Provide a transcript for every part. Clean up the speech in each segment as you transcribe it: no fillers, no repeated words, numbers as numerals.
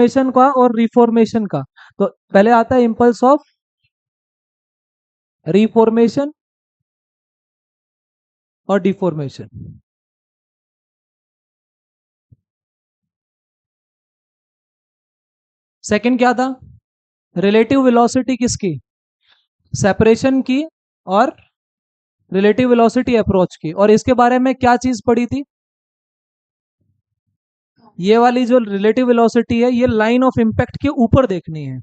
Formation का और reformation का। तो पहले आता है इम्पल्स ऑफ रिफॉर्मेशन और डिफॉर्मेशन। सेकंड क्या था? रिलेटिव वेलोसिटी किसकी? सेपरेशन की और रिलेटिव वेलोसिटी अप्रोच की। और इसके बारे में क्या चीज पड़ी थी? ये वाली जो रिलेटिव वेलोसिटी है ये लाइन ऑफ इम्पैक्ट के ऊपर देखनी है।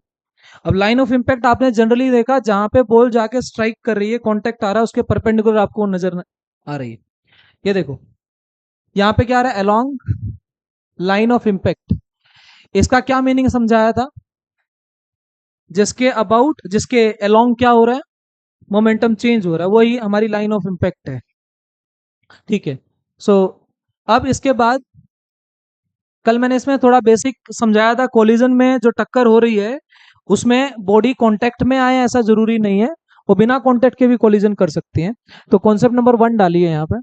अब लाइन ऑफ इम्पैक्ट आपने जनरली देखा जहां पे बॉल जाके स्ट्राइक कर रही है, कांटेक्ट आ रहा है, उसके परपेंडिकुलर आपको नजर आ रही है। ये देखो यहाँ पे क्या आ रहा है? Along line of impact. इसका क्या मीनिंग समझाया था? जिसके अबाउट, जिसके अलोंग क्या हो रहा है? मोमेंटम चेंज हो रहा है, वही हमारी लाइन ऑफ इम्पैक्ट है। ठीक है। सो अब इसके बाद कल मैंने इसमें थोड़ा बेसिक समझाया था, कोलिजन में जो टक्कर हो रही है उसमें बॉडी कांटेक्ट में आए ऐसा जरूरी नहीं है, वो बिना कांटेक्ट के भी कोलिजन कर सकती है। तो कॉन्सेप्ट नंबर 1 डालिए यहाँ पे।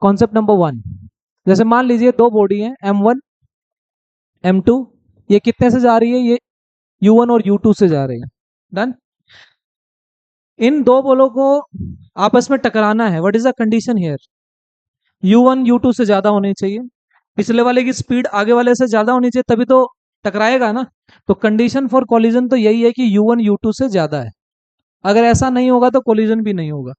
कॉन्सेप्ट नंबर 1, जैसे मान लीजिए दो बॉडी है M1 M2, ये कितने से जा रही है? ये U1 और U2 से जा रही है। डन। इन दो बॉलों को आपस में टकराना है। What is the condition here? U1 U2 से ज्यादा होनी चाहिए, पिछले वाले की स्पीड आगे वाले से ज्यादा होनी चाहिए, तभी तो टकराएगा ना। तो कंडीशन फॉर कोलिजन तो यही है कि U1 U2 से ज्यादा है। अगर ऐसा नहीं होगा तो कोलिजन भी नहीं होगा।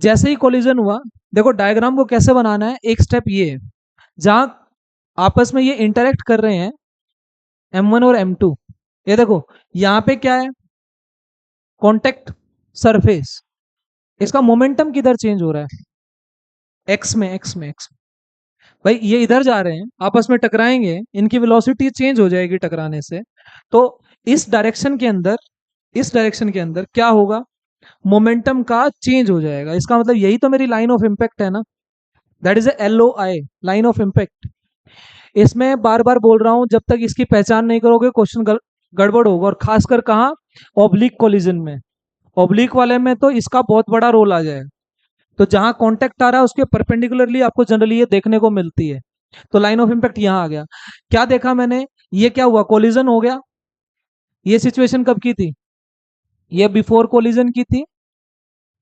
जैसे ही कोलिजन हुआ, देखो डायग्राम को कैसे बनाना है। एक स्टेप ये है, जहां आपस में ये इंटरेक्ट कर रहे हैं M1 और M2, ये देखो यहाँ पे क्या है? Contact surface. इसका मोमेंटम किधर चेंज हो रहा है? एक्स में, एक्स में, एक्स में। भाई ये इधर जा रहे हैं, आपस में टकराएंगे, इनकी वेलोसिटी चेंज हो जाएगी टकराने से। तो इस डायरेक्शन के अंदर, इस डायरेक्शन के अंदर क्या होगा? मोमेंटम का चेंज हो जाएगा। इसका मतलब यही तो मेरी लाइन ऑफ इम्पैक्ट है ना। That is LOI, line of impact. इसमें बार बार बोल रहा हूं, जब तक इसकी पहचान नहीं करोगे क्वेश्चन गड़बड़ होगा। और खासकर कहाँ? ऑब्लिक कोलिजन में। ऑब्लिक वाले में तो इसका बहुत बड़ा रोल आ जाएगा। तो जहां कांटेक्ट आ रहा है उसके परपेंडिकुलरली आपको जनरली ये देखने को मिलती है। तो लाइन ऑफ इम्पैक्ट यहां आ गया। क्या देखा मैंने? ये क्या हुआ? कोलिजन हो गया। ये सिचुएशन कब की थी? ये बिफोर कोलिजन की थी,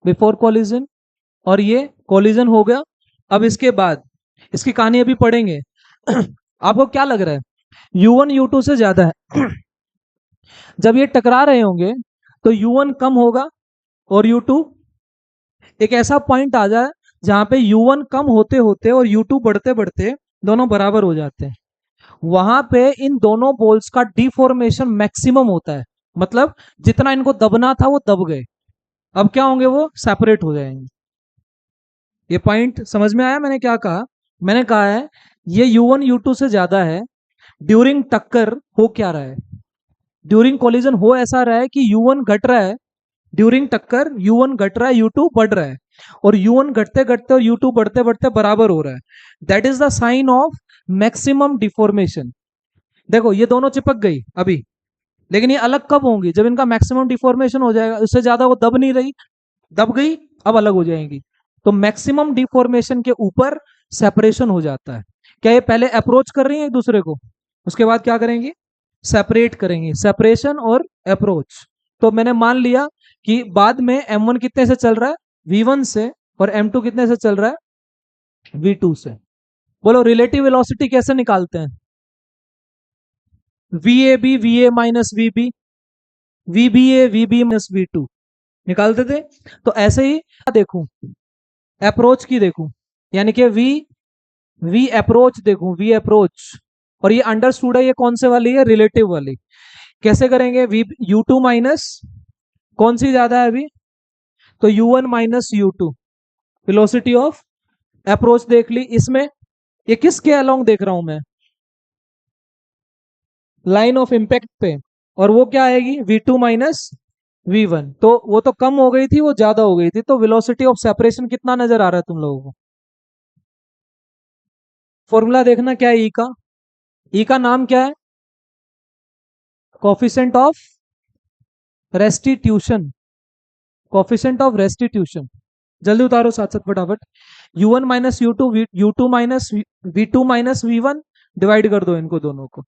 बिफोर कोलिजन। और ये कोलिजन हो गया। अब इसके बाद इसकी कहानी अभी पढ़ेंगे। आपको क्या लग रहा है? U1 U2 से ज्यादा है। जब ये टकरा रहे होंगे तो U1 कम होगा और U2, एक ऐसा पॉइंट आ जाए जहां पे U1 कम होते होते और U2 बढ़ते बढ़ते दोनों बराबर हो जाते हैं। वहां पे इन दोनों बॉल्स का डिफॉर्मेशन मैक्सिमम होता है। मतलब जितना इनको दबना था वो दब गए। अब क्या होंगे? वो सेपरेट हो जाएंगे। ये पॉइंट समझ में आया मैंने क्या कहा? मैंने कहा है ये U1 U2 से ज्यादा है। ड्यूरिंग टक्कर हो क्या रहा है? ड्यूरिंग कोलिजन हो ऐसा रहा है कि U1 घट रहा है। ड्यूरिंग टक्कर U1 घट रहा है, U2 बढ़ रहा है। और U1 घटते घटते और U2 बढ़ते बढ़ते बराबर हो रहा है। That is the sign of maximum deformation. देखो ये दोनों चिपक गई अभी, लेकिन ये अलग कब होंगी? जब इनका मैक्सिमम डिफॉर्मेशन हो जाएगा। उससे ज्यादा वो दब नहीं रही, दब गई, अब अलग हो जाएंगी। तो मैक्सिमम डिफॉर्मेशन के ऊपर सेपरेशन हो जाता है। क्या ये पहले अप्रोच कर रही है एक दूसरे को, उसके बाद क्या करेंगे? सेपरेट करेंगे। सेपरेशन और अप्रोच। तो मैंने मान लिया कि बाद में M1 कितने से चल रहा है? V1 से। और M2 कितने से चल रहा है? V2 से। बोलो रिलेटिव वेलोसिटी कैसे निकालते हैं? VAB VA minus VB, VBA VB minus V2 निकालते थे। तो ऐसे ही देखूं, अप्रोच की देखूं, यानी कि V अप्रोच देखूं, V अप्रोच। और ये अंडरस्टूड है, ये कौन से वाली है? रिलेटिव वाली। कैसे करेंगे? V U2 माइनस, कौन सी ज्यादा है अभी? तो U1 minus U2, velocity of approach देख ली। इसमें ये किसके अलोंग देख रहा हूं मैं? लाइन ऑफ इम्पैक्ट पे। और वो क्या आएगी? V2 minus V1। तो वो तो कम हो गई थी, वो ज्यादा हो गई थी। तो वेलोसिटी ऑफ सेपरेशन कितना नजर आ रहा है तुम लोगों को? फॉर्मूला देखना क्या है? ई का नाम क्या है? Coefficient of restitution, coefficient of restitution. जल्दी उतारो साथ साथ फटाफट। U1 minus U2, U2 minus V2 minus V1 divide कर दो इनको दोनों को।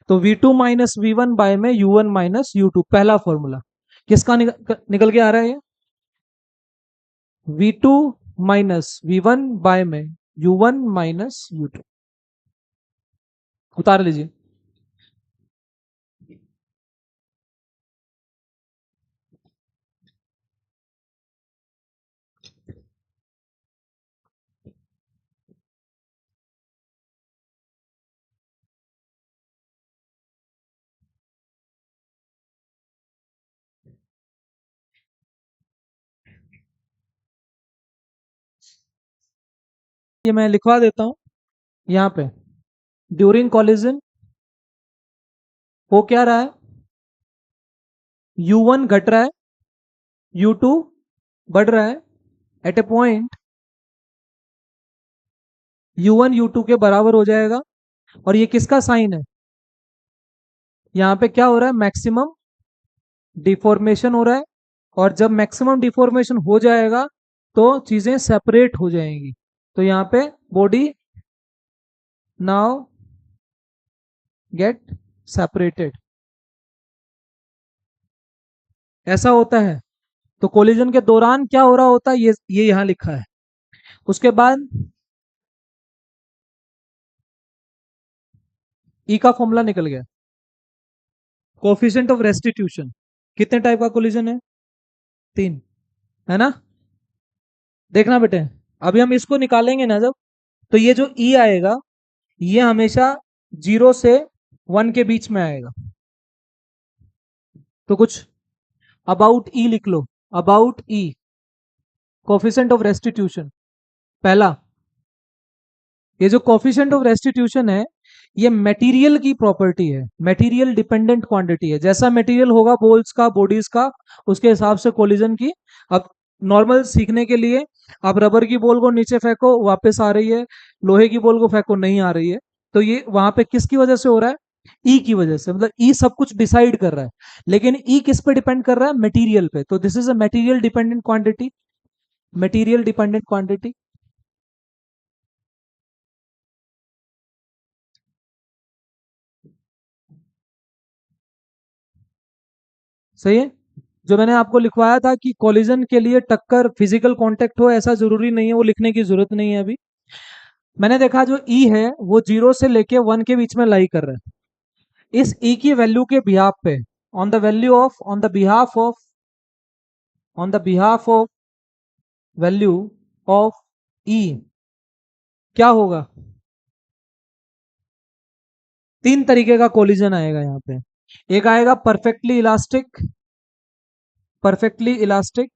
तो V2 माइनस V1 बाय में U1 माइनस U2, पहला फॉर्मूला किसका निकल के आ रहा है ये? V2 माइनस V1 बाय में U1 माइनस U2, उतार लीजिए। ये मैं लिखवा देता हूं यहाँ पे। ड्यूरिंग कॉलिजन हो क्या रहा है? U1 घट रहा है, U2 बढ़ रहा है। एट ए पॉइंट U1 U2 के बराबर हो जाएगा। और ये किसका साइन है? यहाँ पे क्या हो रहा है? मैक्सिमम डिफॉर्मेशन हो रहा है। और जब मैक्सिमम डिफॉर्मेशन हो जाएगा तो चीजें सेपरेट हो जाएंगी। तो यहाँ पे बॉडी नाउ गेट सेपरेटेड, ऐसा होता है। तो कोलिजन के दौरान क्या हो रहा होता है, ये यहां लिखा है। उसके बाद ई का फॉर्मूला निकल गया। कोफिशिएंट ऑफ रेस्टिट्यूशन, कितने टाइप का कोलिजन है? 3, है ना? देखना बेटे, अभी हम इसको निकालेंगे ना जब, तो ये जो ई आएगा ये हमेशा 0 से 1 के बीच में आएगा। तो कुछ अबाउट ई लिख लो। About E, coefficient of restitution. पहला, ये जो कोफिशिएंट ऑफ रेस्टिट्यूशन है ये मटेरियल की प्रॉपर्टी है, मटेरियल डिपेंडेंट क्वांटिटी है। जैसा मटेरियल होगा बोल्स का, बॉडीज का, उसके हिसाब से कोलिजन की। अब नॉर्मल सीखने के लिए आप रबर की बॉल को नीचे फेंको वापस आ रही है, लोहे की बॉल को फेंको नहीं आ रही है। तो ये वहां पे किसकी वजह से हो रहा है? ई की वजह से। मतलब ई सब कुछ डिसाइड कर रहा है, लेकिन ई किस पे डिपेंड कर रहा है? मटेरियल पे। तो this is a material dependent quantity, material dependent quantity. सही है। जो मैंने आपको लिखवाया था कि कोलिजन के लिए टक्कर फिजिकल कांटेक्ट हो, ऐसा जरूरी नहीं है, वो लिखने की जरूरत नहीं है अभी। मैंने देखा जो ई है वो 0 से लेके 1 के बीच में लाई कर रहा है। इस ई की वैल्यू के बिहाफ पे, on the value of, on the behalf of value of E, क्या होगा? 3 तरीके का कोलिजन आएगा यहाँ पे। एक आएगा परफेक्टली इलास्टिक, परफेक्टली इलास्टिक।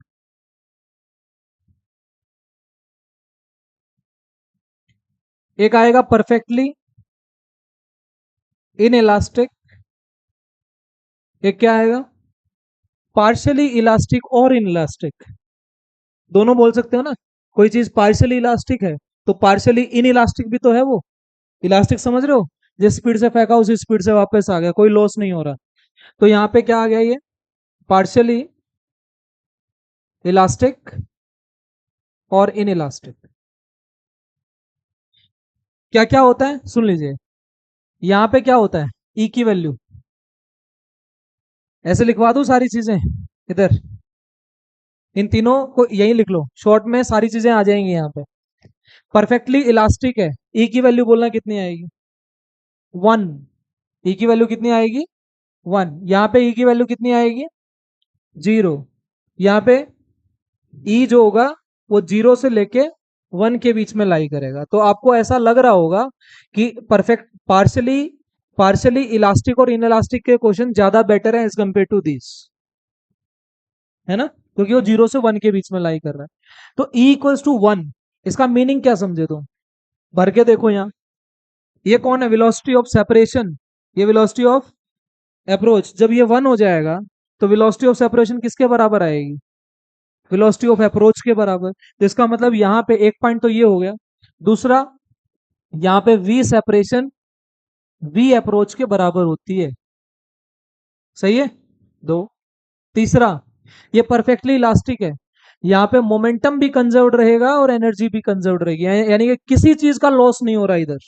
एक आएगा परफेक्टली इन इलास्टिक। एक क्या आएगा? पार्शियली इलास्टिक और इन इलास्टिक। दोनों बोल सकते हो ना। कोई चीज पार्शियली इलास्टिक है तो पार्शियली इन इलास्टिक भी तो है वो। इलास्टिक समझ रहे हो? जिस स्पीड से फेंका उसी स्पीड से वापस आ गया, कोई लॉस नहीं हो रहा। तो यहाँ पे क्या आ गया? ये पार्शियली इलास्टिक और इन इलास्टिक। क्या क्या होता है सुन लीजिए। यहाँ पे क्या होता है? ई की वैल्यू ऐसे लिखवा दूं सारी चीजें इधर, इन तीनों को यही लिख लो, शॉर्ट में सारी चीजें आ जाएंगी यहाँ पे। परफेक्टली इलास्टिक है, ई की वैल्यू बोलना कितनी आएगी? 1। ई की वैल्यू कितनी आएगी? 1। यहाँ पे ई की वैल्यू कितनी आएगी? 0। यहाँ पे ई जो होगा वो 0 से लेके 1 के बीच में लाई करेगा। तो आपको ऐसा लग रहा होगा कि परफेक्ट पार्शली पार्शली इलास्टिक और इनइलास्टिक के क्वेश्चन ज्यादा बेटर है एज कंपेयर टू दिस, है ना? क्योंकि वो 0 से 1 के बीच में लाई कर रहा है। तो ई इक्वल्स टू 1, इसका मीनिंग क्या समझे तुम? भर के देखो यहाँ। ये कौन है? वेलोसिटी ऑफ सेपरेशन, ये वेलोसिटी ऑफ अप्रोच। जब ये 1 हो जाएगा तो वेलोसिटी ऑफ सेपरेशन किसके बराबर आएगी? वेलोसिटी ऑफ अप्रोच के बराबर। तो इसका मतलब यहाँ पे एक पॉइंट तो ये हो गया। दूसरा, यहाँ पे वी सेपरेशन वी अप्रोच के बराबर होती है। सही है? 2। तीसरा, ये परफेक्टली इलास्टिक है, यहाँ पे मोमेंटम भी कंजर्व रहेगा और एनर्जी भी कंजर्व रहेगी, यानी कि किसी चीज का लॉस नहीं हो रहा इधर।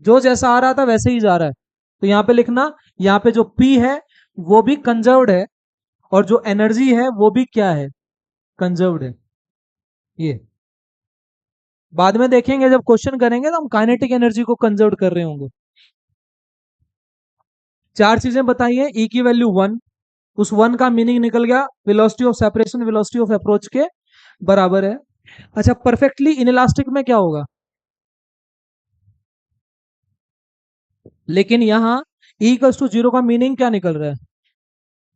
जो जैसा आ रहा था वैसे ही जा रहा है। तो यहाँ पे लिखना, यहाँ पे जो P है वो भी कंजर्व्ड है, और जो एनर्जी है वो भी क्या है, कंजर्व्ड है। ये बाद में देखेंगे, जब क्वेश्चन करेंगे तो हम काइनेटिक एनर्जी को कंजर्व कर रहे होंगे। चार चीजें बताइए, ई की वैल्यू 1, उस 1 का मीनिंग निकल गया velocity of separation velocity of approach के बराबर है। अच्छा, परफेक्टली इनइलास्टिक में क्या होगा, लेकिन यहाँ E इक्वल्स टू जीरो का मीनिंग क्या निकल रहा है,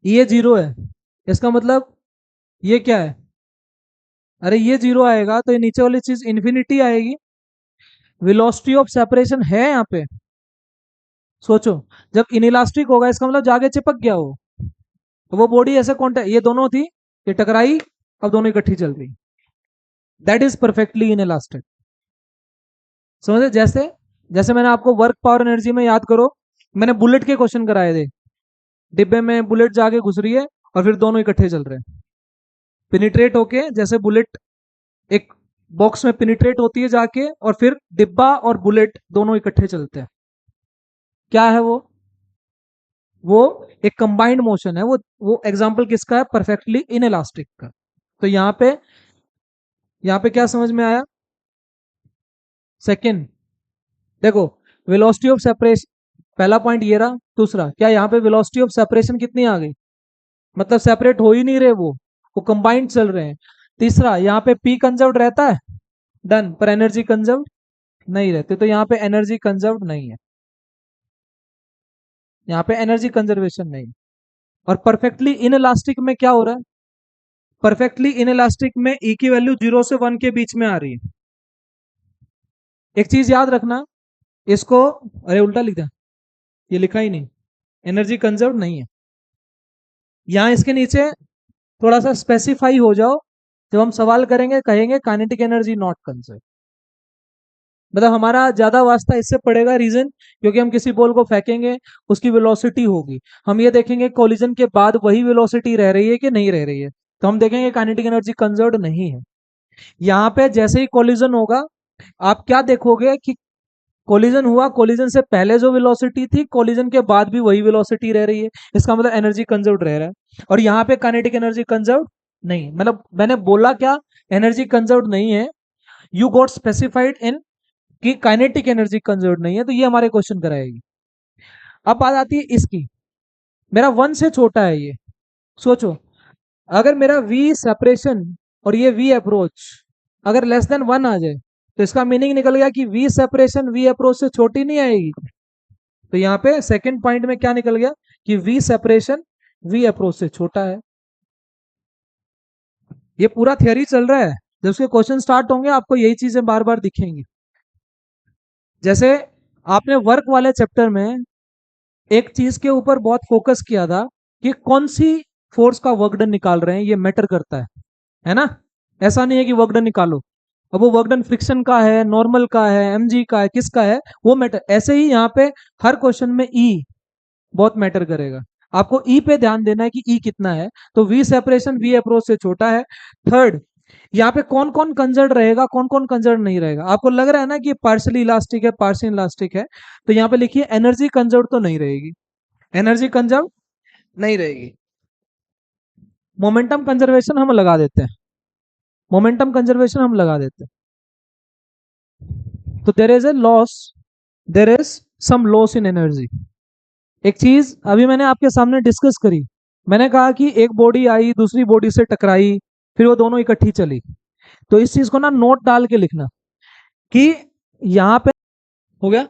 ये जीरो है, इसका मतलब ये क्या है, अरे ये जीरो आएगा तो ये नीचे वाली चीज इन्फिनिटी आएगी। वेलोसिटी ऑफ सेपरेशन है यहाँ पे, सोचो, जब इनइलास्टिक होगा इसका मतलब जाके चिपक गया हो, तो वो बॉडी ऐसे कॉन्टेक्ट, ये दोनों थी, ये टकराई, अब दोनों इकट्ठी चल रही, दैट इज परफेक्टली इनइलास्टिक। समझे, जैसे जैसे मैंने आपको वर्क पावर एनर्जी में याद करो, मैंने बुलेट के क्वेश्चन कराए थे, डिब्बे में बुलेट जाके घुस रही है और फिर दोनों इकट्ठे चल रहे हैं, पिनिट्रेट होके, जैसे बुलेट एक बॉक्स में पिनिट्रेट होती है जाके, और फिर डिब्बा और बुलेट दोनों इकट्ठे चलते हैं, क्या है वो एक कंबाइंड मोशन है, वो एग्जांपल किसका है, परफेक्टली इनइलास्टिक का। तो यहाँ पे क्या समझ में आया, सेकंड, देखो, वेलोसिटी ऑफ सेपरेशन, पहला पॉइंट ये रहा। दूसरा क्या, यहाँ पे वेलोसिटी ऑफ सेपरेशन कितनी आ गई, मतलब सेपरेट हो ही नहीं रहे वो कंबाइंड चल रहे हैं। तीसरा, यहाँ पे पी कंजर्व्ड रहता है, डन, पर एनर्जी कंजर्व्ड नहीं रहती, तो यहाँ पे एनर्जी कंजर्व्ड नहीं है, यहाँ पे एनर्जी कंजर्वेशन नहीं। और परफेक्टली इनइलास्टिक में क्या हो रहा है, परफेक्टली इनइलास्टिक में ई की वैल्यू 0 से 1 के बीच में आ रही है। एक चीज याद रखना, इसको, अरे उल्टा लिख दिया, ये लिखा ही नहीं, एनर्जी कंजर्व नहीं है। यहां इसके नीचे थोड़ा सा स्पेसिफाई हो जाओ, जब हम सवाल करेंगे कहेंगे काइनेटिक एनर्जी नॉट कंजर्व, मतलब हमारा ज्यादा वास्ता इससे पड़ेगा, रीजन क्योंकि हम किसी बॉल को फेंकेंगे, उसकी वेलोसिटी होगी, हम ये देखेंगे कोलिजन के बाद वही वेलोसिटी रह रही है कि नहीं रह रही है, तो हम देखेंगे काइनेटिक एनर्जी कंजर्व नहीं है। यहाँ पे जैसे ही कोलिजन होगा, आप क्या देखोगे कि कोलिजन हुआ, कोलिजन से पहले जो वेलोसिटी थी, कोलिजन के बाद भी वही वेलोसिटी रह रही है, इसका मतलब एनर्जी कंजर्व रह रहा है। और यहाँ पे काइनेटिक एनर्जी कंजर्व नहीं, मतलब मैंने बोला क्या, एनर्जी कंजर्व नहीं है, यू गॉट स्पेसिफाइड इन कि काइनेटिक एनर्जी कंजर्व नहीं है, तो ये हमारे क्वेश्चन कराएगी। अब बात आती है इसकी, मेरा 1 से छोटा है ये, सोचो, अगर मेरा वी सेपरेशन और ये वी अप्रोच अगर लेस देन 1 आ जाए, तो इसका मीनिंग निकल गया कि वी सेपरेशन वी अप्रोच से छोटी नहीं आएगी। तो यहाँ पे सेकंड पॉइंट में क्या निकल गया कि वी सेपरेशन वी अप्रोच से छोटा है। ये पूरा थियरी चल रहा है, जब उसके क्वेश्चन स्टार्ट होंगे आपको यही चीजें बार बार दिखेंगी। जैसे आपने वर्क वाले चैप्टर में एक चीज के ऊपर बहुत फोकस किया था कि कौन सी फोर्स का वर्क डन निकाल रहे हैं, ये मैटर करता है ना, ऐसा नहीं है कि वर्क डन निकालो, अब वो वर्क डन फ्रिक्शन का है, नॉर्मल का है, एमजी का है, किसका है, वो मैटर। ऐसे ही यहाँ पे हर क्वेश्चन में ई बहुत मैटर करेगा, आपको ई पे ध्यान देना है कि ई कितना है, तो वी सेपरेशन वी अप्रोच से छोटा है। थर्ड, यहाँ पे कौन कौन कंजर्व रहेगा, कौन कौन कंजर्व नहीं रहेगा, आपको लग रहा है ना कि पार्शियली इलास्टिक है, पार्शियल इलास्टिक है, तो यहाँ पे लिखिए एनर्जी कंजर्व तो नहीं रहेगी, एनर्जी कंजर्व नहीं रहेगी। मोमेंटम कंजर्वेशन हम लगा देते हैं, मोमेंटम कंजर्वेशन हम लगा देते हैं, तो there is a loss, there is some loss in energy. एक चीज अभी मैंने आपके सामने डिस्कस करी, मैंने कहा कि एक बॉडी आई दूसरी बॉडी से टकराई, फिर वो दोनों इकट्ठी चली, तो इस चीज को ना नोट डाल के लिखना कि यहाँ पे हो गया,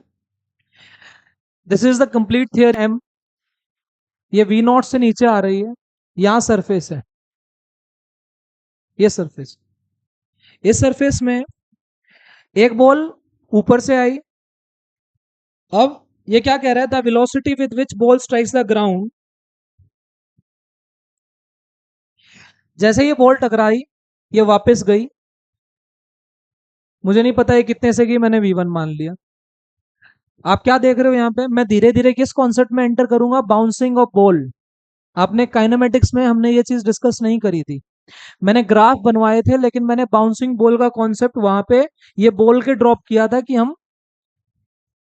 this is the complete theorem, ये वी नॉट से नीचे आ रही है, यहाँ सरफेस है, ये सरफेस, इस सरफेस में एक बॉल ऊपर से आई, अब ये क्या कह रहा है, the velocity with which ball strikes the ground, जैसे ये बॉल टकराई ये वापस गई, मुझे नहीं पता ये कितने से गई, मैंने V1 मान लिया। आप क्या देख रहे हो यहाँ पे, मैं धीरे धीरे किस कॉन्सेप्ट में एंटर करूंगा, बाउंसिंग ऑफ बॉल। आपने काइनेमेटिक्स में हमने ये चीज डिस्कस नहीं करी थी, मैंने ग्राफ बनवाए थे, लेकिन मैंने बाउंसिंग बॉल का कॉन्सेप्ट वहां पे ये बोल के ड्रॉप किया था कि हम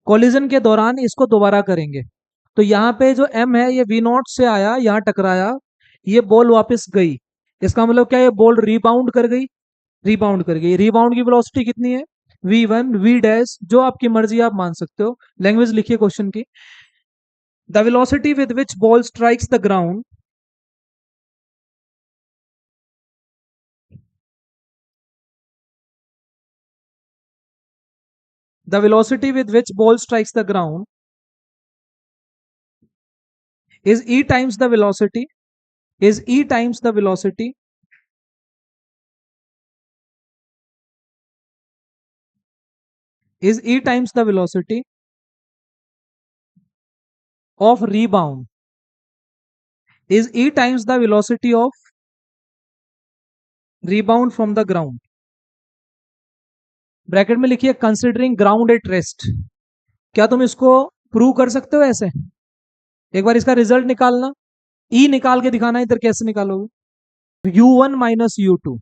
कोलिजन के दौरान इसको दोबारा करेंगे। तो यहाँ पे जो m है ये v नॉट से आया, यहाँ टकराया, ये बॉल वापस गई। इसका मतलब क्या, ये बॉल रिबाउंड कर गई, रिबाउंड कर गई। रिबाउंड की वेलोसिटी कितनी है, v1 v डैश, जो आपकी मर्जी आप मान सकते हो, लैंग्वेज लिखिए क्वेश्चन की। The velocity with which ball strikes the ground, the velocity with which ball strikes the ground is e times the velocity, is e times the velocity is e times the velocity of rebound, is e times the velocity of rebound from the ground। Bracket में लिखिए considering ground at rest. क्या तुम इसको prove कर सकते हो ऐसे? एक बार इसका रिजल्ट निकालना, ई निकाल के दिखाना। इधर कैसे निकालोगे, u1 माइनस u2,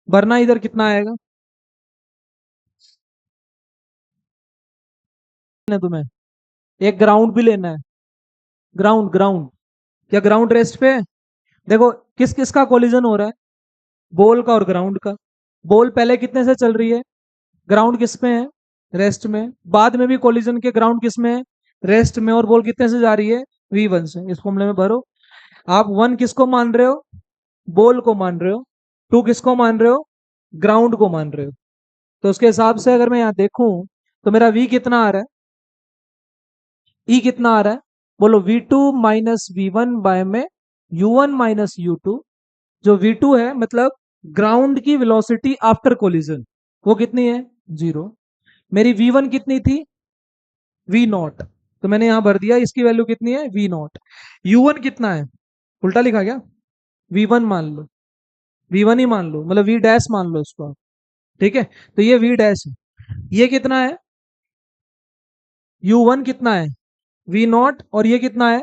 वरना इधर कितना आएगा तुम्हें, एक ग्राउंड भी लेना है, ग्राउंड ग्राउंड, क्या ग्राउंड रेस्ट पे है? देखो किस किस का कोलिजन हो रहा है, बॉल का और ग्राउंड का। बॉल पहले कितने से चल रही है, ग्राउंड किस में है, रेस्ट में। बाद में भी कोलिजन के ग्राउंड किस में है, रेस्ट में। और बॉल कितने से जा रही है, v1 से। इस फॉर्मूले में भरो। आप 1 किसको मान रहे हो, बॉल को मान रहे हो। 2 किसको मान रहे हो, ग्राउंड को मान रहे हो। तो उसके हिसाब से अगर मैं यहाँ देखूं तो मेरा v कितना आ रहा है, e कितना आ रहा है, बोलो v2 माइनस v1 बाय में u1 माइनस u2। जो v2 है मतलब ग्राउंड की वेलोसिटी आफ्टर कोलिजन, वो कितनी है, 0। मेरी v1 कितनी थी, v नॉट, तो मैंने यहां भर दिया, इसकी वैल्यू कितनी है, v नॉट। u1 कितना है, उल्टा लिखा क्या, v1 मान लो, v1 ही मान लो, मतलब v डैश मान लो इसको आप। ठीक है, तो ये v डैश है। ये कितना है, u1 कितना है, v नॉट, और ये कितना है,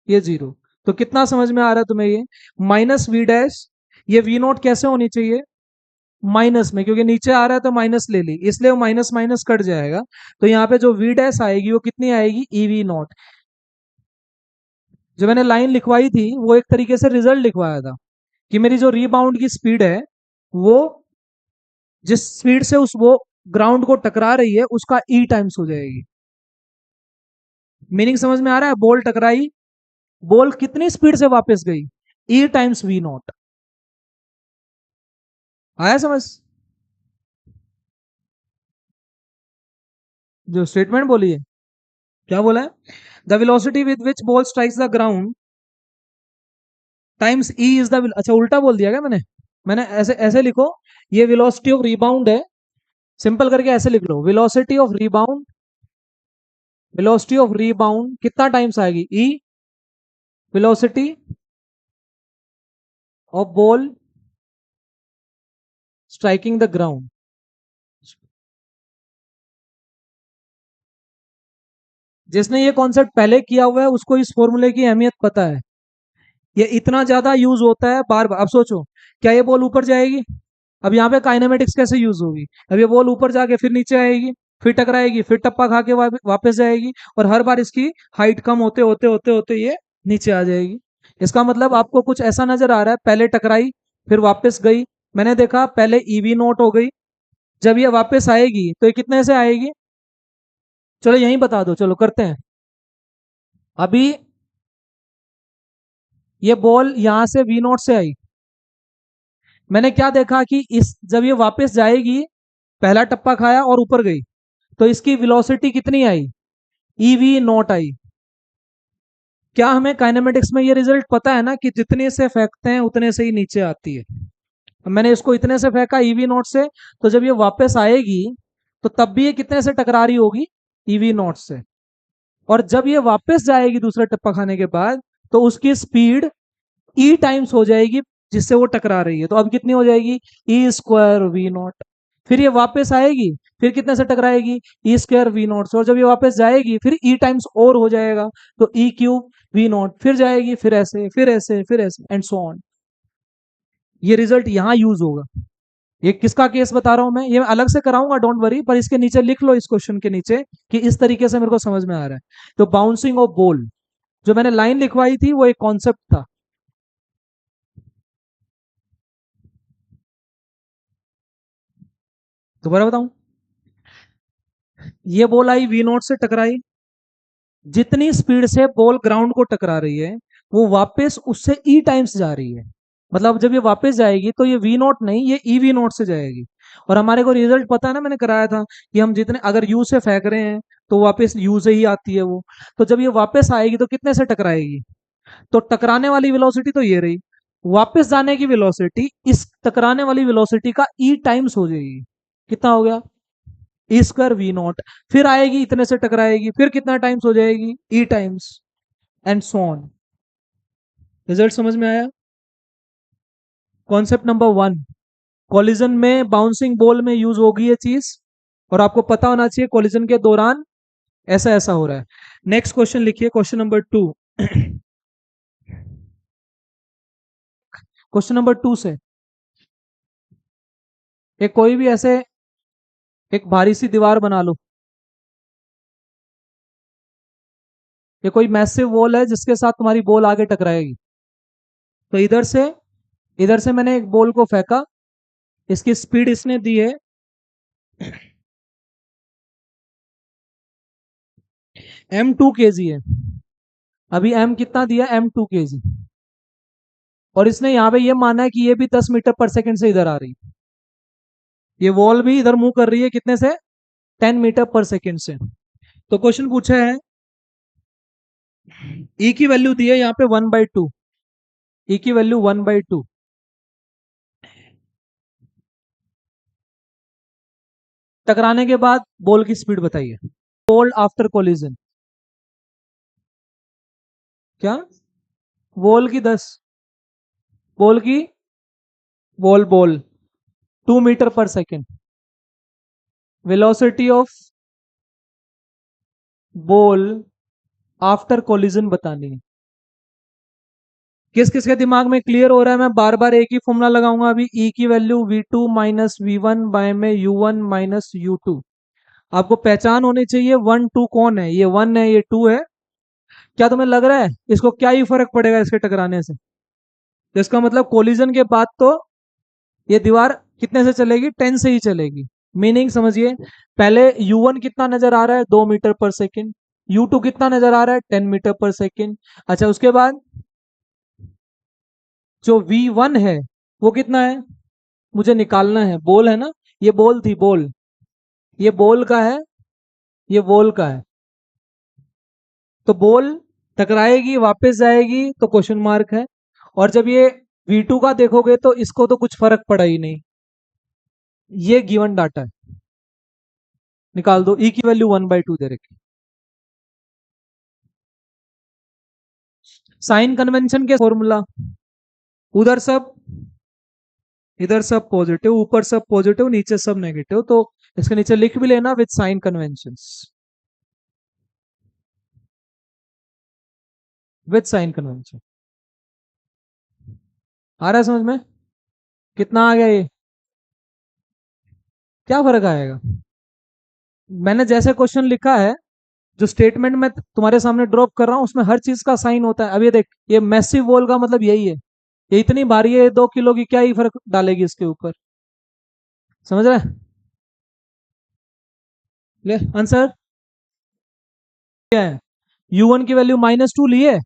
ये 0। तो कितना समझ में आ रहा है तुम्हें, ये माइनस v डैश, ये v नॉट कैसे होनी चाहिए, माइनस में, क्योंकि नीचे आ रहा है तो माइनस ले ली, इसलिए वो माइनस माइनस कट जाएगा। तो यहाँ पे जो v डैश आएगी वो कितनी आएगी, ई वी नॉट। जो मैंने लाइन लिखवाई थी वो एक तरीके से रिजल्ट लिखवाया था कि मेरी जो रीबाउंड की स्पीड है वो जिस स्पीड से उस वो ग्राउंड को टकरा रही है उसका ई टाइम्स हो जाएगी। मीनिंग समझ में आ रहा है, बॉल टकराई, बॉल कितनी स्पीड से वापस गई, ई टाइम्स वी नॉट। आया समझ, जो स्टेटमेंट बोली है, क्या बोला है, the velocity with which ball strikes the ground times E is the, अच्छा उल्टा बोल दिया क्या मैंने, मैंने ऐसे ऐसे लिखो, ये वेलोसिटी ऑफ रीबाउंड है, सिंपल करके ऐसे लिख लो, velocity of rebound, velocity of rebound कितना टाइम्स आएगी, E velocity of ball striking the ground. जिसने ये कॉन्सेप्ट पहले किया हुआ है उसको इस फॉर्मूले की अहमियत पता है। ये इतना ज्यादा यूज होता है बार बार। अब सोचो, क्या ये बॉल ऊपर जाएगी, अब यहाँ पे काइनेमेटिक्स कैसे यूज होगी, अब ये बॉल ऊपर जाके फिर नीचे आएगी, फिर टकराएगी, फिर टप्पा खा के वापस जाएगी, और हर बार इसकी हाइट कम होते होते होते होते ये नीचे आ जाएगी। इसका मतलब आपको कुछ ऐसा नजर आ रहा है, पहले टकराई फिर वापस गई, मैंने देखा पहले ईवी नोट हो गई, जब ये वापस आएगी तो ये कितने से आएगी, चलो यहीं बता दो, चलो करते हैं। अभी ये बॉल यहां से वी नोट से आई, मैंने क्या देखा कि इस जब ये वापस जाएगी, पहला टप्पा खाया और ऊपर गई, तो इसकी वेलोसिटी कितनी आई, ईवी नॉट आई। क्या हमें काइनेमेटिक्स में ये रिजल्ट पता है ना कि जितने से फेंकते हैं उतने से ही नीचे आती है। अब मैंने इसको इतने से फेंका ईवी नॉट से, तो जब ये वापस आएगी तो तब भी ये कितने से टकरा रही होगी, ईवी नॉट से। और जब ये वापस जाएगी दूसरा टप्पा खाने के बाद, तो उसकी स्पीड ई टाइम्स हो जाएगी जिससे वो टकरा रही है। तो अब कितनी हो जाएगी, ई स्क्वायर वी नॉट। फिर ये वापस आएगी, फिर कितने से टकराएगी, ई स्क्वायर वी नॉट से। और जब ये वापस जाएगी फिर ई टाइम्स और हो जाएगा, तो ई क्यूब वी नॉट, फिर जाएगी, फिर ऐसे फिर ऐसे फिर ऐसे एंड सो ऑन। ये रिजल्ट यहां यूज होगा, ये किसका केस बता रहा हूं मैं, ये मैं अलग से कराऊंगा, डोंट वरी, पर इसके नीचे लिख लो इस क्वेश्चन के नीचे कि इस तरीके से मेरे को समझ में आ रहा है। तो बाउंसिंग ऑफ बॉल, जो मैंने लाइन लिखवाई थी वो एक कॉन्सेप्ट था। दोबारा बताऊं, ये बॉल आई वी नोट से टकराई, जितनी स्पीड से बॉल ग्राउंड को टकरा रही है वो वापस उससे ई टाइम्स जा रही है। मतलब जब ये वापस जाएगी तो ये वी नोट नहीं, ये ई वी नोट से जाएगी। और हमारे को रिजल्ट पता है ना, मैंने कराया था कि हम जितने अगर यू से फेंक रहे हैं तो वापस यू से ही आती है वो। तो जब ये वापस आएगी तो कितने से टकराएगी, तो टकराने वाली वेलोसिटी तो ये रही, वापस जाने की वेलोसिटी इस टकराने वाली वेलोसिटी का ई टाइम्स हो जाएगी। कितना हो गया, ई स्क्वायर वी नॉट। फिर आएगी इतने से टकराएगी, फिर कितना टाइम्स हो जाएगी, E times, and so on. Result समझ में आया। कॉन्सेप्ट नंबर वन, कॉलिजन में बाउंसिंग बॉल में यूज होगी ये चीज, और आपको पता होना चाहिए कॉलिजन के दौरान ऐसा ऐसा हो रहा है। नेक्स्ट क्वेश्चन लिखिए, question number two. Question number two से एक कोई भी ऐसे एक भारी सी दीवार बना लो, ये कोई मैसिव वॉल है जिसके साथ तुम्हारी बॉल आगे टकराएगी। तो इधर से मैंने एक बॉल को फेंका, इसकी स्पीड इसने दी है m2 kg है। अभी m कितना दिया, m2 kg। और इसने यहाँ पे ये माना है कि ये भी 10 मीटर पर सेकंड से इधर आ रही है, ये वॉल भी इधर मूव कर रही है कितने से, 10 मीटर पर सेकंड से। तो क्वेश्चन पूछा है, ई की वैल्यू दी है यहाँ पे 1/2, ई की वैल्यू 1/2। टकराने के बाद बॉल की स्पीड बताइए, बॉल आफ्टर कोलिजन। क्या, बॉल की 10, बॉल की, बॉल बॉल 2 मीटर पर second, velocity of ball after collision बतानी है। किस किस के दिमाग में क्लियर हो रहा है, मैं बार बार एक ही फॉर्मूला लगाऊंगा अभी, ई की value v2 minus v1 bye में u1 माइनस u2। आपको पहचान होनी चाहिए वन टू कौन है, ये वन है ये टू है। क्या तुम्हें लग रहा है इसको क्या ही फर्क पड़ेगा इसके टकराने से, तो इसका मतलब कोलिजन के बाद तो ये दीवार कितने से चलेगी, 10 से ही चलेगी। मीनिंग समझिए, पहले u1 कितना नजर आ रहा है, 2 मीटर पर सेकंड, u2 कितना नजर आ रहा है, 10 मीटर पर सेकंड। अच्छा उसके बाद जो v1 है वो कितना है, मुझे निकालना है, बॉल है ना, ये बॉल थी बॉल, ये बॉल का है, ये बॉल का है। तो बॉल टकराएगी वापस जाएगी तो क्वेश्चन मार्क है। और जब ये v2 का देखोगे तो इसको तो कुछ फर्क पड़ा ही नहीं, ये गिवन डाटा है। निकाल दो, ई की वैल्यू 1/2 दे रखी। साइन कन्वेंशन के फॉर्मूला, उधर सब, इधर सब पॉजिटिव, ऊपर सब पॉजिटिव, नीचे सब नेगेटिव, तो इसके नीचे लिख भी लेना with sign conventions, with sign convention. आ रहा है समझ में, कितना आ गया ये, क्या फर्क आएगा। मैंने जैसे क्वेश्चन लिखा है, जो स्टेटमेंट मैं तुम्हारे सामने ड्रॉप कर रहा हूं उसमें हर चीज का साइन होता है। अब ये देख, ये मैसिव वॉल का मतलब यही है, ये इतनी भारी है, 2 किलो की, क्या ही फर्क डालेगी इसके ऊपर। समझ रहे हैं? ले आंसर क्या है, u1 की वैल्यू -2 ली है,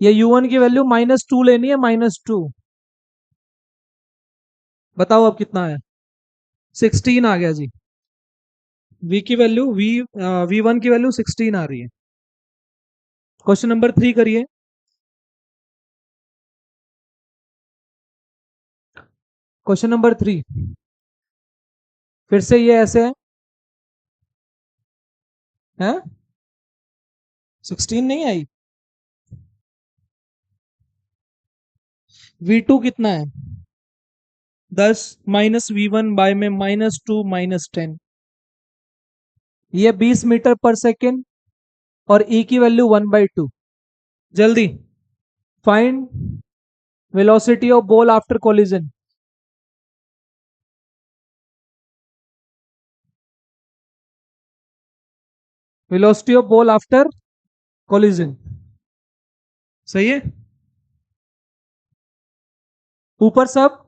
ये u1 की वैल्यू -2 लेनी है, -2। बताओ अब कितना है, 16 आ गया जी। v की वैल्यू v1 की वैल्यू 16 आ रही है। क्वेश्चन नंबर 3 करिए। क्वेश्चन नंबर 3, फिर से ये ऐसे है, 16 नहीं आई, v2 कितना है, 10 माइनस v1 बाय में -2 -10, ये 20 मीटर पर सेकेंड, और e की वैल्यू 1/2। जल्दी find velocity of ball after collision. Velocity of ball after collision. सही है। ऊपर सब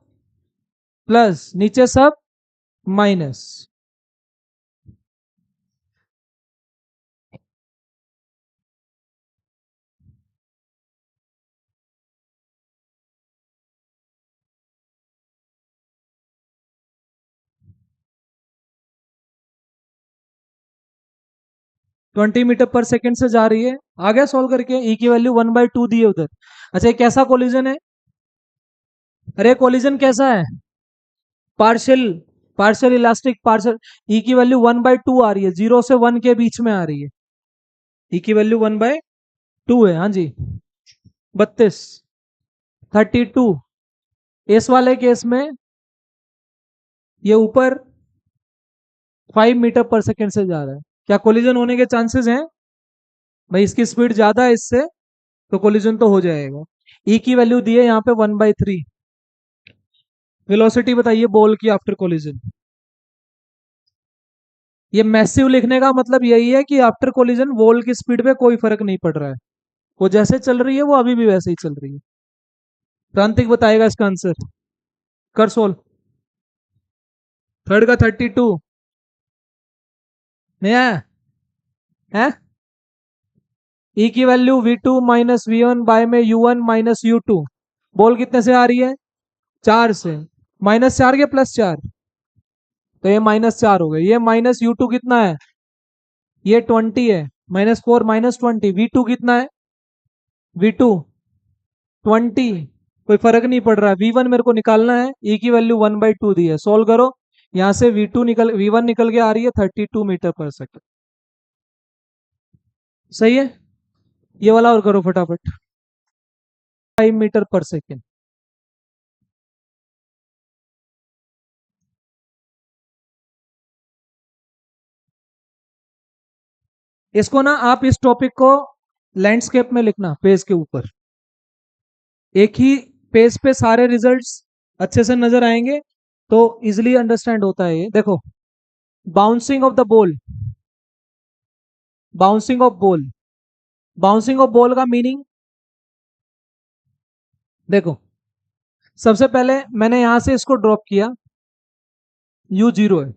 प्लस, नीचे सब माइनस। 20 मीटर पर सेकेंड से जा रही है। आ गया सॉल्व करके। ई की वैल्यू 1/2 दी है उधर। अच्छा, ये कैसा कोलिजन है? अरे कोलिजन कैसा है? Partial, partial elastic, partial. E की वैल्यू 1/2 आ रही है, 0 से 1 के बीच में आ रही है। ई की वैल्यू 1/2 है। हाँ जी। 32, 32। इस वाले केस में ये ऊपर 5 मीटर पर सेकेंड से जा रहा है। क्या कोलिजन होने के चांसेस हैं? भाई इसकी स्पीड ज्यादा है इससे, तो कोलिजन तो हो जाएगा। ई की वैल्यू दी है यहाँ पे 1/3। वेलोसिटी बताइए बॉल की आफ्टर कोलिजन। ये मैसिव लिखने का मतलब यही है कि आफ्टर कोलिजन बॉल की स्पीड पे कोई फर्क नहीं पड़ रहा है। वो जैसे चल रही है वो अभी भी वैसे ही चल रही है। प्रांतिक बताएगा इसका आंसर। कर सोल्व। थर्ड का 32 नया है। ई की value v2 minus v1 bye में u1 माइनस u2। बॉल कितने से आ रही है? 4 से। -4 के +4, तो ये -4 हो गए। ये माइनस u2 कितना है? ये 20 है। -4 -20। v2 कितना है? v2 20। कोई फर्क नहीं पड़ रहा है। v1 मेरे को निकालना है। ई की वैल्यू 1/2 दी है, सोल्व करो। यहां से v1 निकल के आ रही है 32 मीटर पर सेकेंड। सही है। ये वाला और करो फटाफट। 5 मीटर पर सेकेंड। इसको ना आप इस टॉपिक को लैंडस्केप में लिखना, पेज के ऊपर। एक ही पेज पे सारे रिजल्ट्स अच्छे से नजर आएंगे, तो इजिली अंडरस्टैंड होता है। ये देखो, bouncing off the ball, bouncing off ball, bouncing off ball का मीनिंग देखो। सबसे पहले मैंने यहां से इसको ड्रॉप किया, u0 है।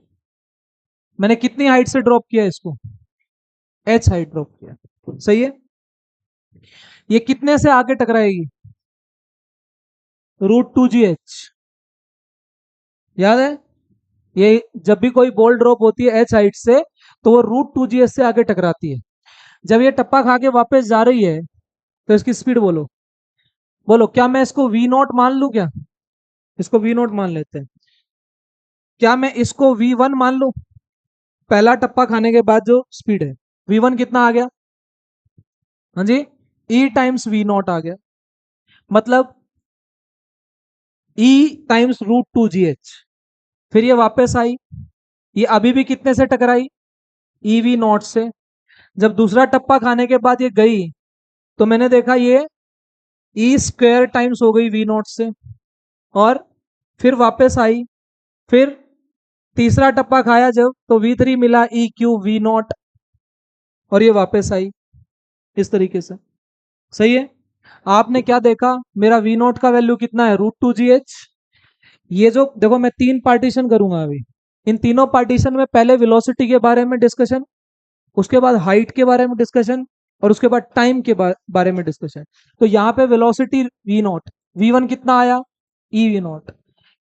मैंने कितनी हाइट से ड्रॉप किया इसको? h हाइट ड्रॉप किया। सही है। ये कितने से आगे टकराएगी? √2gh। याद है? ये जब भी कोई बॉल ड्रॉप होती है h हाइट से, तो वो √2gh से आगे टकराती है। जब ये टप्पा खा के वापस जा रही है, तो इसकी स्पीड बोलो। बोलो, क्या मैं इसको v0 मान लूं क्या? इसको v0 मान लेते हैं। क्या मैं इसको v1 मान लूं? पहला टप्पा खाने के बाद जो स्पीड है, v1 कितना आ गया? हाँ जी, e टाइम्स v0 आ गया। मतलब e टाइम्स √2gh। फिर ये वापस आई, ये अभी भी कितने से टकराई? EV0 से। जब दूसरा टप्पा खाने के बाद ये गई, तो मैंने देखा ये E² टाइम्स हो गई V0 से, और फिर वापस आई। फिर तीसरा टप्पा खाया जब, तो V3 मिला EQ V0, और ये वापस आई इस तरीके से। सही है। आपने क्या देखा? मेरा V0 का वैल्यू कितना है? √2gh। ये जो देखो, मैं 3 पार्टीशन करूंगा अभी। इन तीनों पार्टीशन में पहले वेलोसिटी के बारे में डिस्कशन, उसके बाद हाइट के बारे में डिस्कशन, और उसके बाद टाइम के बारे में डिस्कशन। तो यहाँ पे वेलोसिटी v0, v1 कितना आया? EV0।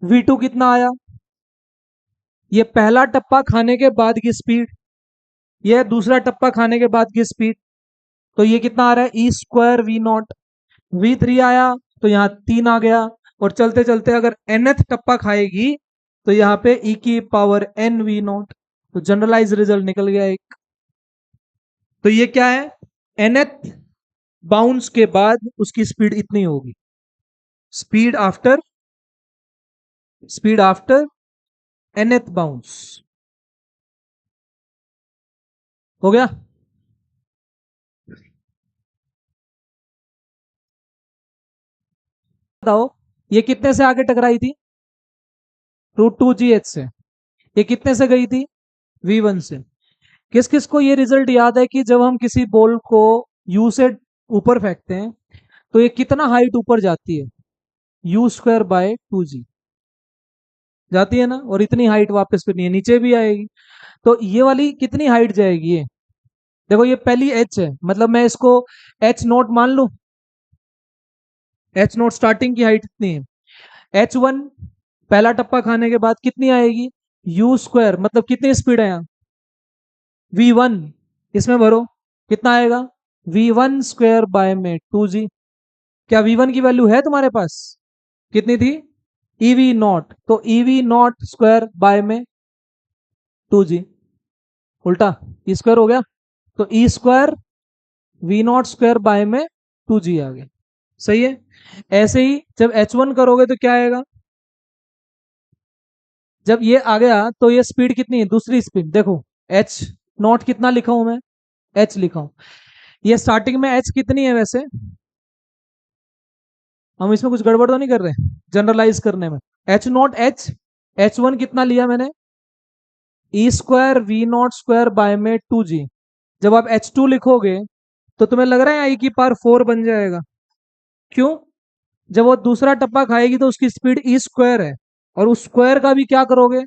v2 कितना आया? ये पहला टप्पा खाने के बाद की स्पीड, ये दूसरा टप्पा खाने के बाद की स्पीड। तो ये कितना आ रहा है? E² V0। v3 आया, तो यहाँ 3 आ गया। और चलते चलते अगर nth टप्पा खाएगी, तो यहाँ पे e⁻n V0। तो जनरलाइज रिजल्ट निकल गया एक। तो ये क्या है? nth बाउंस के बाद उसकी स्पीड इतनी होगी। Speed after, speed after nth bounce. हो गया? बताओ, ये कितने से आगे टकराई थी? √2gh से। ये कितने से गई थी? v1 से। किस किस को ये रिजल्ट याद है कि जब हम किसी बॉल को यू से ऊपर फेंकते हैं तो ये कितना हाइट ऊपर जाती है? यू स्क्वायर बाय 2g जाती है ना, और इतनी हाइट वापस फिर नहीं नीचे भी आएगी। तो ये वाली कितनी हाइट जाएगी ये? देखो ये पहली एच है, मतलब मैं इसको एच नोट मान लूं। एच नोट स्टार्टिंग की हाइट इतनी है। H1 पहला टप्पा खाने के बाद कितनी आएगी? यू स्क्वायर, मतलब कितनी स्पीड है यहाँ? V1 इसमें भरो, कितना आएगा? V1 स्क्वायर बाय में 2g। क्या V1 की वैल्यू है तुम्हारे पास? कितनी थी? EV नॉट, तो EV नॉट स्क्वायर बाय में 2g, उल्टा ई स्क्वायर हो गया, तो E square V naught square by में 2g आ गया। सही है। ऐसे ही जब H1 करोगे तो क्या आएगा? जब ये आ गया तो ये स्पीड कितनी है? दूसरी स्पीड देखो, एच नॉट कितना लिखा हूं मैं? एच लिखा हूं। ये स्टार्टिंग में एच कितनी है वैसे? हम इसमें कुछ गड़बड़ तो नहीं कर रहे जनरलाइज करने में? एच नॉट एच, H1 कितना लिया मैंने? E square V naught square by में 2g। जब आप H2 लिखोगे तो तुम्हें लग रहा है आई की पावर 4 बन जाएगा? क्यों? जब वो दूसरा टप्पा खाएगी तो उसकी स्पीड ई स्क्वायर है, और उस स्क्वायर का भी क्या करोगे?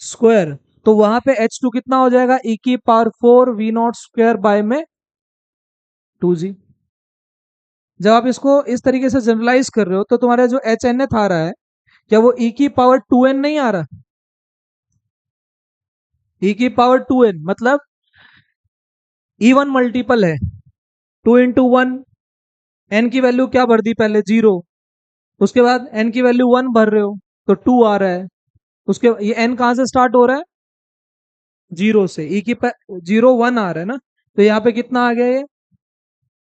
स्क्वायर। तो वहां पे H2 कितना हो जाएगा? ई की power 4 v naught square by में 2g। जब आप इसको इस तरीके से जनरलाइज कर रहे हो तो तुम्हारा जो एच एन एथ आ रहा है, क्या वो ई की पावर 2n नहीं आ रहा? ई की पावर 2n मतलब E1 मल्टीपल है 2 × 1। एन की वैल्यू क्या भर दी पहले? 0। उसके बाद एन की वैल्यू 1 भर रहे हो तो 2 आ रहा है। उसके ये एन कहां से स्टार्ट हो रहा है? 0 से। ई की 0 1 आ रहा है ना, तो यहाँ पे कितना आ गया ये?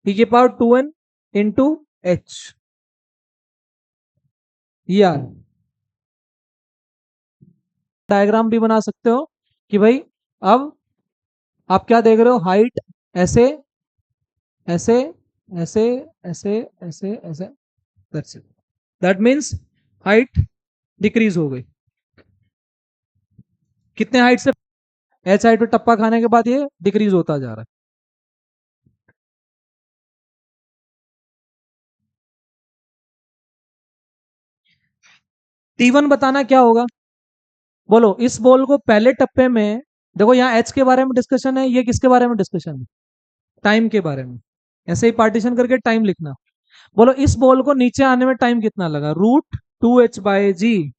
ई की पावर 2n इंटू एच। ये आ डायग्राम भी बना सकते हो कि भाई अब आप क्या देख रहे हो? हाइट ऐसे ऐसे ऐसे ऐसे ऐसे ऐसे, दैट मीन्स हाइट डिक्रीज हो गई। कितने हाइट से? एच हाइट पे टप्पा खाने के बाद ये डिक्रीज होता जा रहा है। T1 बताना क्या होगा? बोलो। इस बॉल को पहले टप्पे में, देखो यहाँ एच के बारे में डिस्कशन है, ये किसके बारे में डिस्कशन है? टाइम के बारे में। ऐसे ही पार्टीशन करके टाइम लिखना। बोलो इस बॉल को नीचे आने में टाइम कितना लगा? √2h/g।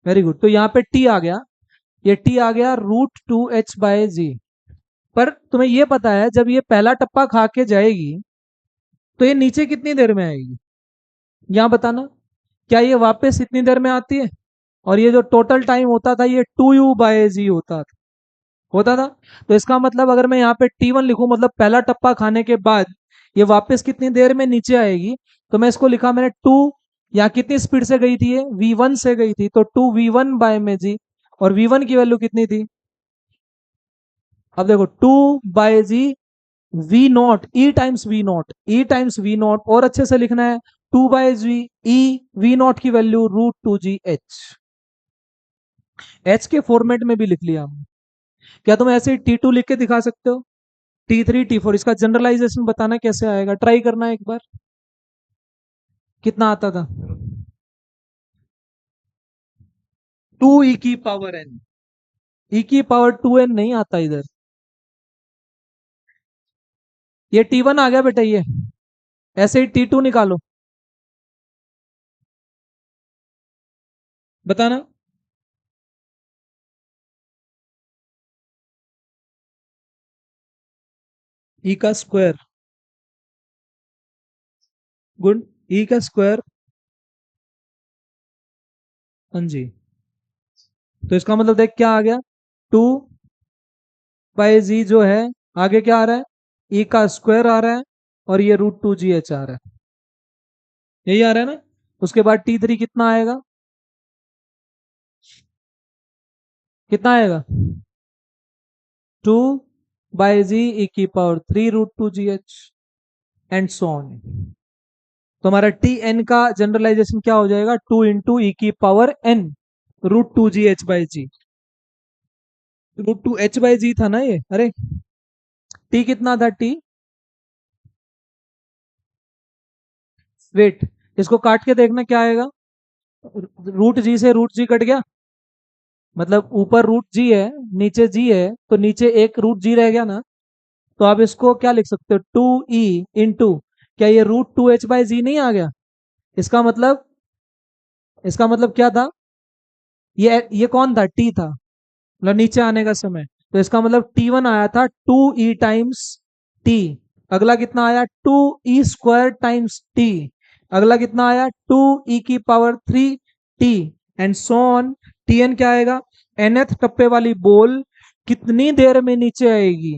Very good. तो यहाँ पे टी आ गया, ये टी आ गया √2h/g। पर तुम्हें ये पता है जब ये पहला टप्पा खा के जाएगी तो ये नीचे कितनी देर में आएगी? यहाँ बताना। क्या ये वापस इतनी देर में आती है? और ये जो टोटल टाइम होता था ये 2u/g होता था। तो इसका मतलब अगर मैं यहाँ पे T1 लिखूं, मतलब पहला टप्पा खाने के बाद ये वापस कितनी देर में नीचे आएगी, तो मैं इसको लिखा मैंने 2। यहाँ कितनी स्पीड से गई थी? ये V1 से गई थी, तो 2v1/g। और V1 की वैल्यू कितनी थी? अब देखो 2/g v naught, e times v naught, e times v naught, और अच्छे से लिखना है 2/g ई वी नॉट की वैल्यू √2gh। एच के फॉर्मेट में भी लिख लिया हमने। क्या तुम ऐसे T2 लिख के दिखा सकते हो? T3 T4 इसका जनरलाइजेशन बताना कैसे आएगा, ट्राई करना एक बार। कितना आता था? 2e⁻n। e⁻2n नहीं आता इधर। ये T1 आ गया बेटा, ये ऐसे ही T2 निकालो, बताना। ई का स्क्वायर, गुड। ई का स्क्वायर, हाँ जी। तो इसका मतलब देख क्या आ गया? 2/g जो है, आगे क्या आ रहा है? ई का स्क्वायर आ रहा है, और ये √2gh आ रहा है। यही आ रहा है ना? उसके बाद T3 कितना आएगा? कितना आएगा? 2/g e⁻3 √2gh and so on. तो हमारा Tn का जनरलाइजेशन क्या हो जाएगा? 2 × e⁻n √2gh/g। Root two H by G था ना ये, अरे टी कितना था टी, वेट, इसको काट के देखना क्या आएगा, रूट जी से रूट जी कट गया, मतलब ऊपर रूट जी है, नीचे जी है, तो नीचे एक रूट जी रह गया ना, तो आप इसको क्या लिख सकते हो, टू ई इंटू, क्या ये रूट टू एच बाई जी नहीं आ गया, इसका मतलब, इसका मतलब क्या था, ये कौन था, टी था, मतलब नीचे आने का समय, तो इसका मतलब टी वन आया था टू ई टाइम्स टी, अगला कितना आया two e square times t, अगला कितना आया टू ई की power three t, and so on, t n क्या आएगा, nth टप्पे वाली बॉल कितनी देर में नीचे आएगी।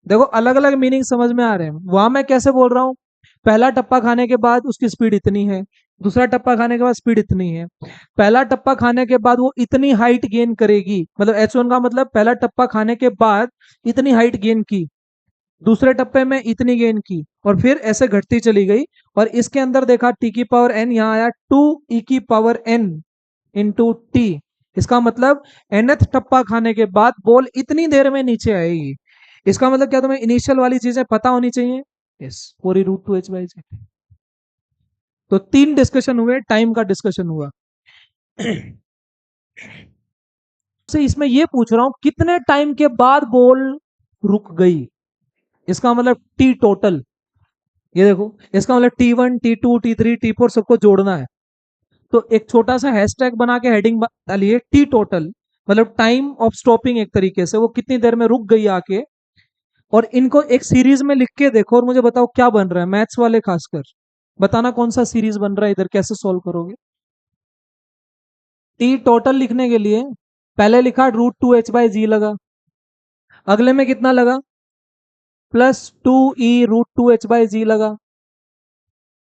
देखो अलग अलग मीनिंग समझ में आ रहे हैं, वहां मैं कैसे बोल रहा हूँ, पहला टप्पा खाने के बाद उसकी स्पीड इतनी है, दूसरा टप्पा खाने के बाद स्पीड इतनी है, पहला टप्पा खाने के बाद वो इतनी हाइट गेन करेगी, मतलब एच वन का मतलब पहला टप्पा खाने के बाद इतनी हाइट गेन की, दूसरे टप्पे में इतनी गेन की, और फिर ऐसे घटती चली गई, और इसके अंदर देखा टी की पावर एन, यहाँ आया टू ई की पावर एन इंटू टी, इसका मतलब nth टप्पा खाने के बाद बॉल इतनी देर में नीचे आएगी, इसका मतलब क्या, तुम्हें इनिशियल वाली चीजें पता होनी चाहिए, यस, पूरी रूट टू एच बाई जी। तो तीन डिस्कशन हुए, टाइम का डिस्कशन हुआ। से इसमें ये पूछ रहा हूं कितने टाइम के बाद बॉल रुक गई, इसका मतलब टी टोटल, ये देखो, इसका मतलब t one t two t three t four सबको जोड़ना है, तो एक छोटा सा हैशटैग बना के हेडिंग डालिए टी टोटल, मतलब टाइम ऑफ स्टॉपिंग, एक तरीके से वो कितनी देर में रुक गई आके, और इनको एक सीरीज में लिख के देखो और मुझे बताओ क्या बन रहा है, मैथ्स वाले खासकर बताना कौन सा सीरीज बन रहा है इधर, कैसे सॉल्व करोगे। टी टोटल लिखने के लिए पहले लिखा root two H by g लगा, अगले में कितना लगा, plus two e root two H by g लगा,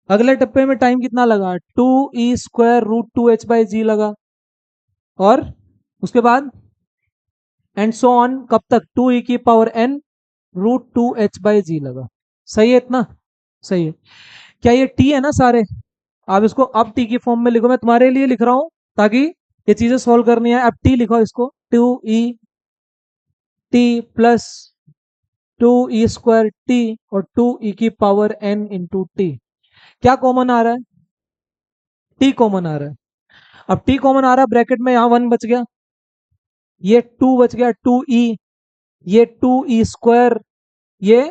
अगले टप्पे में टाइम कितना लगा, two e square root two H by g लगा, और उसके बाद एंड सो ऑन, कब तक, टू ई की power n root two H by g लगा, सही है इतना, सही है, क्या ये टी है ना सारे, आप इसको अब टी की फॉर्म में लिखो, मैं तुम्हारे लिए लिख रहा हूं ताकि ये चीजें सॉल्व करनी है, अब टी लिखो इसको, two e t plus two e square t और टू ई की पावर एन इंटू टी, क्या कॉमन आ रहा है, टी कॉमन आ रहा है, अब टी कॉमन आ रहा है, ब्रैकेट में यहां वन बच गया, ये टू बच गया, टू ई, ये टू ई स्क्वायर, ये,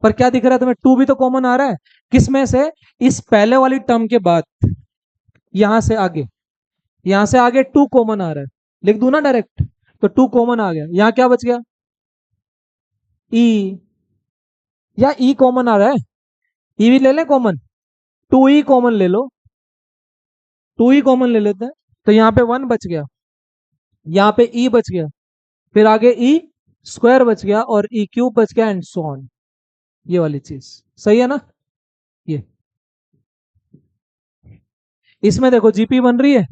पर क्या दिख रहा है तुम्हें, टू भी तो कॉमन आ रहा है, किसमें से, इस पहले वाली टर्म के बाद, यहां से आगे, यहां से आगे टू कॉमन आ रहा है, लिख दू ना डायरेक्ट, तो टू कॉमन आ गया, यहां क्या बच गया, ई, या ई कॉमन आ रहा है, ई भी ले लें कॉमन, टू ई कॉमन ले लो, टू ई कॉमन ले लेते हैं, तो यहाँ पे वन बच गया, यहाँ पे ई बच गया, फिर आगे ई स्क्वायर बच गया और ई क्यूब बच गया, एंड सो ऑन, ये वाली चीज, सही है ना, ये, इसमें देखो जीपी बन रही है,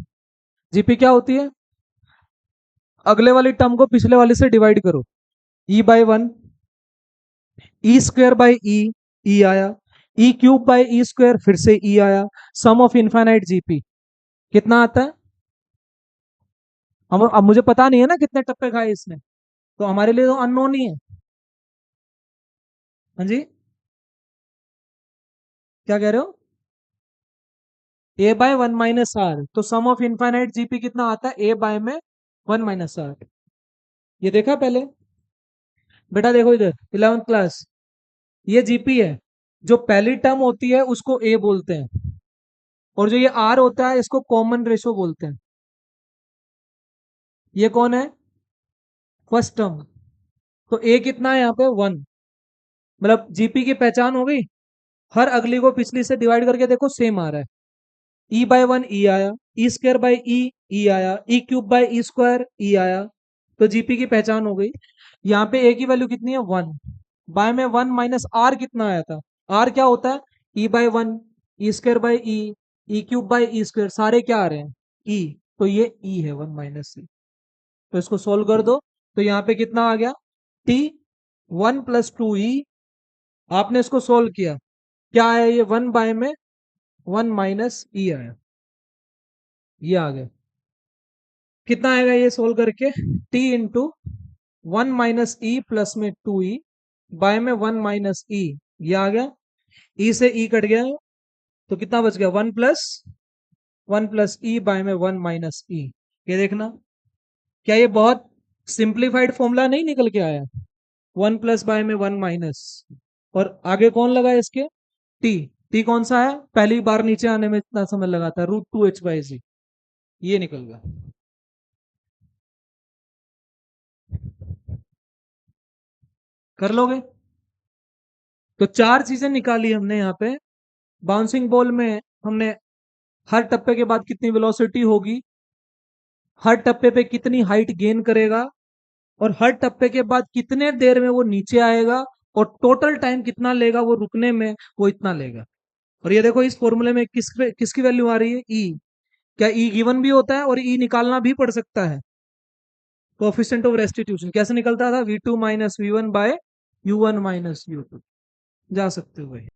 जीपी क्या होती है, अगले वाली टर्म को पिछले वाले से डिवाइड करो, e by one, e square by e, e आया, e cube by e square, फिर से ई आया, सम ऑफ इनफाइनाइट जीपी कितना आता है, हम अब मुझे पता नहीं है ना कितने टप्पे खाए इसने, तो हमारे लिए तो अननोन ही है, हाँ जी, क्या कह रहे हो, ए बाय वन माइनस आर, तो सम ऑफ इनफाइनाइट जीपी कितना आता है, ए बाय में वन माइनस आर, ये देखा पहले, बेटा देखो इधर 11th क्लास, ये जीपी है, जो पहली टर्म होती है उसको ए बोलते हैं, और जो ये आर होता है इसको कॉमन रेशो बोलते हैं, ये कौन है, फर्स्ट टर्म, तो ए कितना है यहाँ पे वन, मतलब जीपी की पहचान हो गई, हर अगली को पिछली से डिवाइड करके देखो सेम आ रहा है, ई बाय वन ई आया, ई स्क्वायर बाय ई आया, e cube by e square e आया, तो जीपी की पहचान हो गई, यहाँ पे ए की वैल्यू कितनी है वन, बाय में वन माइनस आर कितना आया था, आर क्या होता है, ई by one, e square by E cube by e square, सारे क्या आ रहे हैं, ई, तो ये ई है वन माइनस सी, तो इसको सोल्व कर दो, तो यहाँ पे कितना आ गया, टी वन प्लस टू ई, आपने इसको सोल्व किया, क्या आया, ये वन बाय में वन माइनस ई आया, ये आ गया, कितना आएगा ये सोल्व करके, टी इंटू 1 - ई प्लस में 2 ई बाय में 1 - ई, ये आ गया, ई से ई कट गया, तो कितना बच गया, 1 प्लस ई बाय में 1 - ई। ये देखना, क्या ये बहुत सिंप्लीफाइड फॉर्मूला नहीं निकल के आया, 1 प्लस बाय में 1 माइनस, और आगे कौन लगा है इसके, टी। टी कौन सा है, पहली बार नीचे आने में इतना समय लगा था, √2h/z, ये निकल गया। कर लोगे? तो चार चीजें निकाली हमने यहाँ पे। बाउंसिंग बॉल में हमने हर टप्पे के बाद कितनी वेलोसिटी होगी, हर टप्पे पे कितनी हाइट गेन करेगा, और हर टप्पे के बाद कितने देर में वो नीचे आएगा, और टोटल टाइम कितना लेगा वो रुकने में, वो इतना लेगा। और ये देखो इस फॉर्मूले में किसकी वैल्यू आ रही है, ई। क्या ई गिवन भी होता है और ई निकालना भी पड़ सकता है। कोफिशिएंट ऑफ रेस्टिट्यूशन कैसे निकलता था, v2 - v1 bye u1 - u2, जा सकते हो भाई।